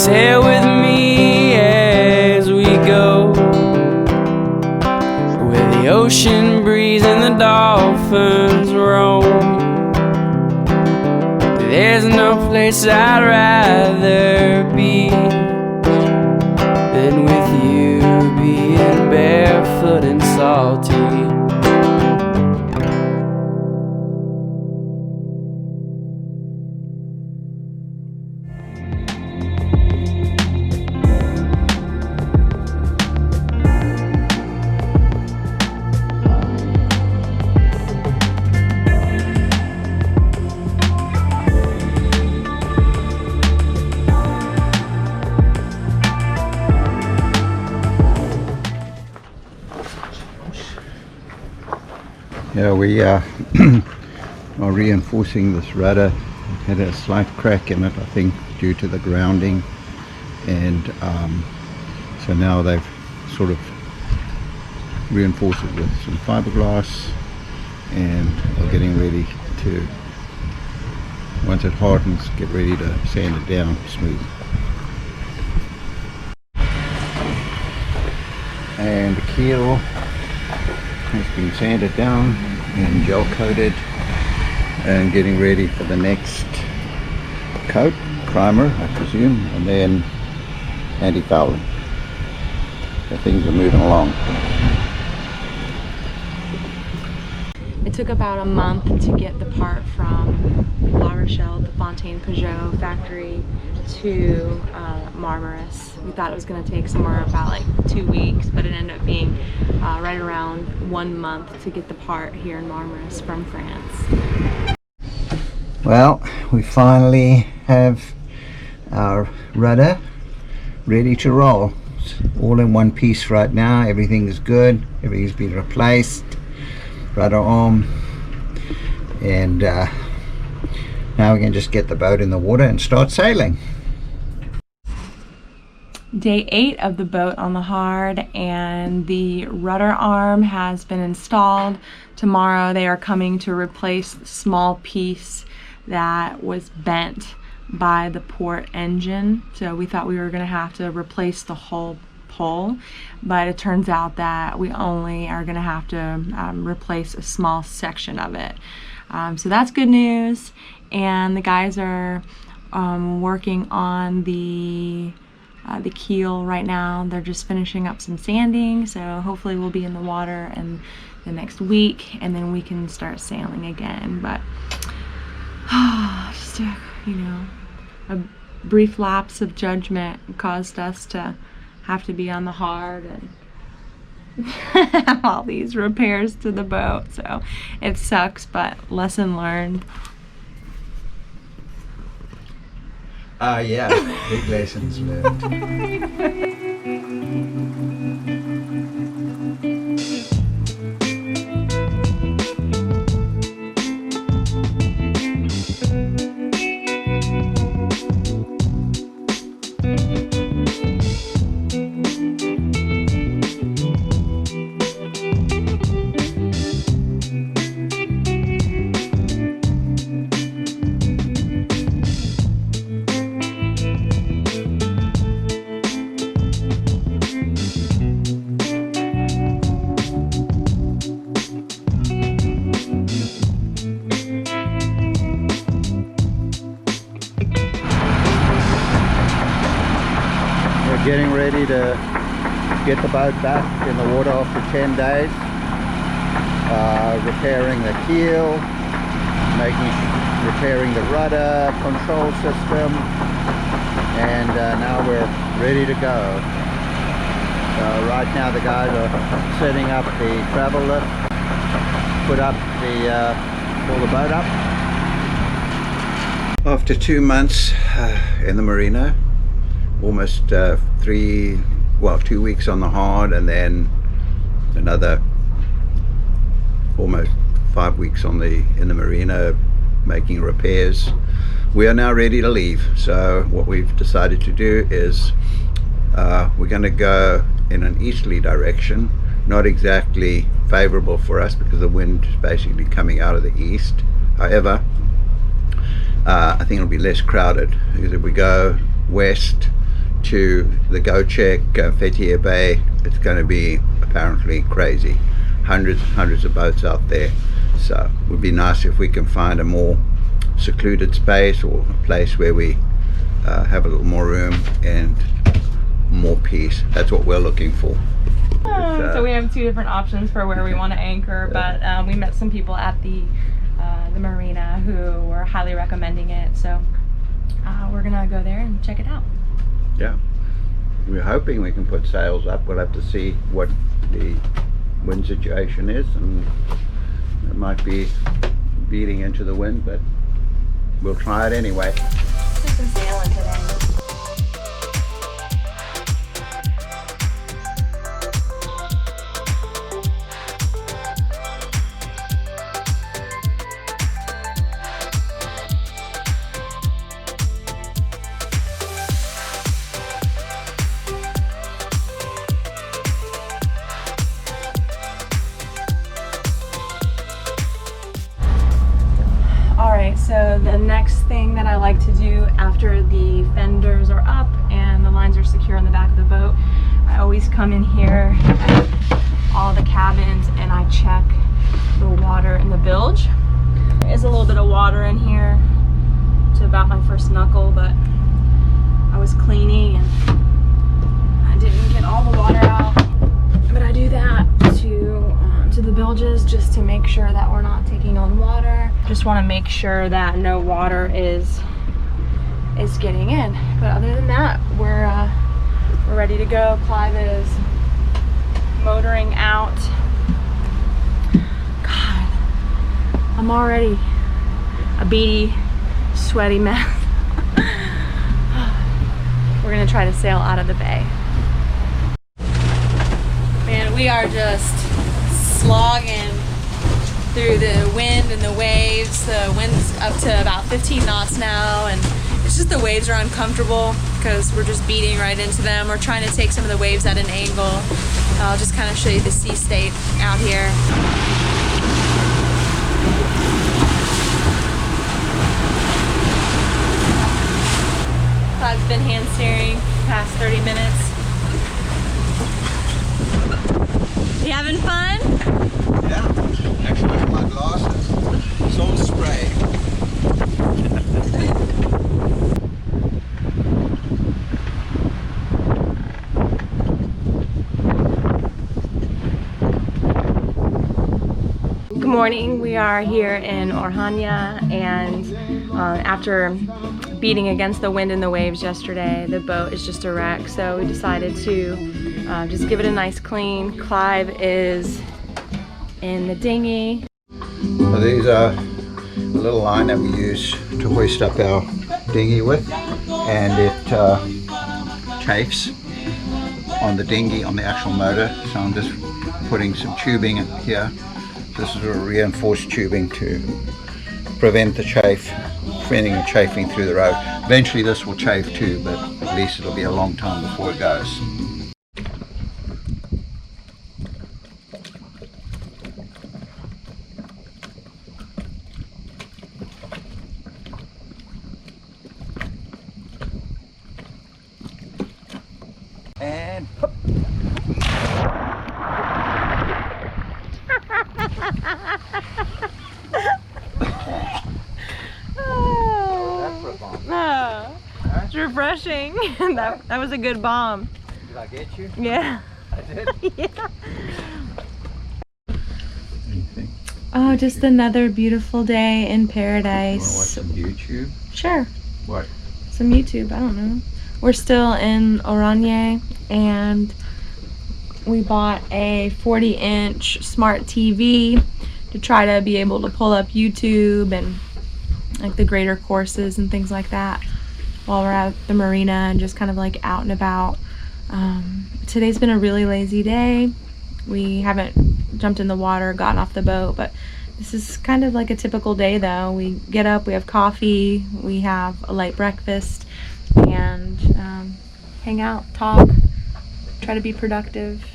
sail with me as we go, where the ocean breeze and the dolphins roam. There's no place I'd rather be than with you, being barefoot and salty. Yeah, we are reinforcing this rudder. It had a slight crack in it, I think, due to the grounding, and so now they've sort of reinforced it with some fiberglass, and are getting ready to, once it hardens, get ready to sand it down smooth. And the keel has been sanded down and gel coated and getting ready for the next coat, primer I presume, and then anti-fouling. So things are moving along. It took about a month to get the part from La Rochelle, the Fontaine Peugeot factory, to Marmaris. We thought it was going to take somewhere about like 2 weeks, but it ended up being right around 1 month to get the part here in Marmaris from France. Well, we finally have our rudder ready to roll. It's all in one piece right now. Everything is good. Everything's been replaced. Rudder arm, and now we can just get the boat in the water and start sailing. Day 8 of the boat on the hard, and the rudder arm has been installed. Tomorrow they are coming to replace the small piece that was bent by the port engine. So we thought we were going to have to replace the whole pole, but it turns out that we only are going to have to replace a small section of it. So that's good news, and the guys are working on the keel right now. They're just finishing up some sanding, so hopefully we'll be in the water in the next week, and then we can start sailing again. But just a brief lapse of judgment caused us to have to be on the hard and all these repairs to the boat, so it sucks, but lesson learned. Yeah, big lessons learned. Getting ready to get the boat back in the water after 10 days, repairing the keel, repairing the rudder control system, and now we're ready to go. Right now the guys are setting up the travel lift, pull the boat up. After 2 months in the marina, almost 2 weeks on the hard, and then another almost 5 weeks in the marina making repairs. We are now ready to leave. So what we've decided to do is we're going to go in an easterly direction, not exactly favorable for us because the wind is basically coming out of the east. However, I think it'll be less crowded, because if we go west, to the Go Check, Fethiye Bay. It's going to be apparently crazy. Hundreds of boats out there. So it would be nice if we can find a more secluded space or a place where we have a little more room and more peace. That's what we're looking for. So we have 2 different options for where we want to anchor, but we met some people at the marina who were highly recommending it, so we're gonna go there and check it out. Yeah, we're hoping we can put sails up. We'll have to see what the wind situation is, and it might be beating into the wind, but we'll try it anyway. Do some sailing today. So the next thing that I like to do after the fenders are up and the lines are secure on the back of the boat, I always come in here at all the cabins and I check the water in the bilge. There is a little bit of water in here to about my first knuckle, but I was cleaning and I didn't get all the water out. But I do that to the bilges just to make sure that we're not taking on water. Just want to make sure that no water is getting in. But other than that, we're ready to go. Clive is motoring out. God, I'm already a beady, sweaty mess. We're gonna try to sail out of the bay. Man, we are just slogging through the wind and the waves. The wind's up to about 15 knots now, and it's just the waves are uncomfortable because we're just beating right into them. We're trying to take some of the waves at an angle. I'll just kind of show you the sea state out here. Clive's been hand steering the past 30 minutes. You having fun? Yeah, actually my glasses. Salt spray. Good morning. We are here in Orhanya, and after beating against the wind and the waves yesterday, the boat is just a wreck, so we decided to just give it a nice clean. Clive is in the dinghy. So these are a little line that we use to hoist up our dinghy with, and it chafes on the dinghy, on the actual motor. So I'm just putting some tubing in here. This is a reinforced tubing to prevent the chafe, preventing it chafing through the road. Eventually this will chafe too, but at least it'll be a long time before it goes. And hop. It's refreshing. that was a good bomb. Did I get you? Yeah. I did? Yeah. Anything? Oh, just another beautiful day in You want to watch paradise. some YouTube? Sure. What? Some YouTube, I don't know. We're still in Oranje, and we bought a 40-inch smart TV to try to be able to pull up YouTube and like the greater courses and things like that while we're at the marina and just kind of like out and about. Today's been a really lazy day. We haven't jumped in the water, gotten off the boat, but this is kind of like a typical day though. We get up, we have coffee, we have a light breakfast, and hang out, talk, try to be productive,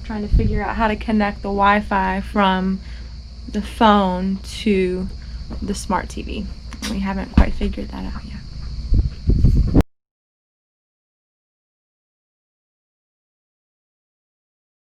trying to figure out how to connect the Wi-Fi from the phone to the smart TV. We haven't quite figured that out yet.